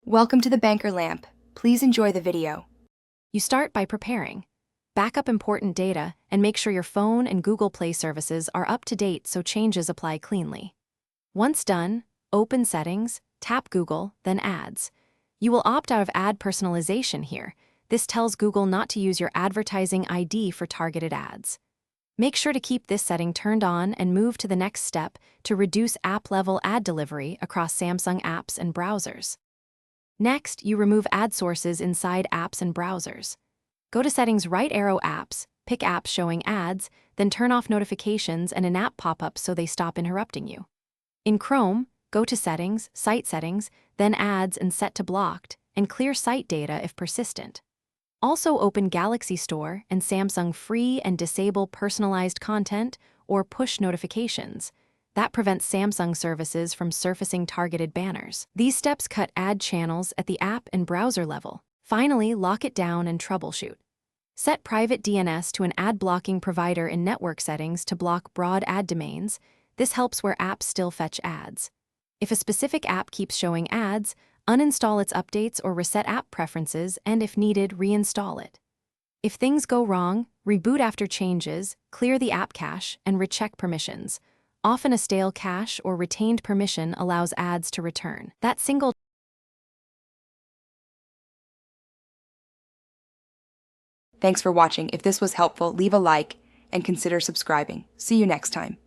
Welcome to the Banker Lamp. Please enjoy the video. You start by preparing. Back up important data and make sure your phone and Google Play services are up to date so changes apply cleanly. Once done, open Settings, tap Google, then Ads. You will opt out of ad personalization here. This tells Google not to use your advertising ID for targeted ads. Make sure to keep this setting turned on and move to the next step to reduce app-level ad delivery across Samsung apps and browsers. Next, you remove ad sources inside apps and browsers. Go to Settings, right arrow Apps, pick apps showing ads, then turn off notifications and in-app pop-ups so they stop interrupting you. In Chrome, go to Settings, Site Settings, then Ads and Set to Blocked, and clear site data if persistent. Also open Galaxy Store and Samsung Free and disable personalized content or push notifications. That prevents Samsung services from surfacing targeted banners. These steps cut ad channels at the app and browser level. Finally, lock it down and troubleshoot. Set private DNS to an ad-blocking provider in network settings to block broad ad domains. This helps where apps still fetch ads. If a specific app keeps showing ads, uninstall its updates or reset app preferences, and if needed, reinstall it. If things go wrong, reboot after changes, clear the app cache, and recheck permissions. Often a stale cache or retained permission allows ads to return. That single Thanks for watching. If this was helpful, leave a like and consider subscribing. See you next time.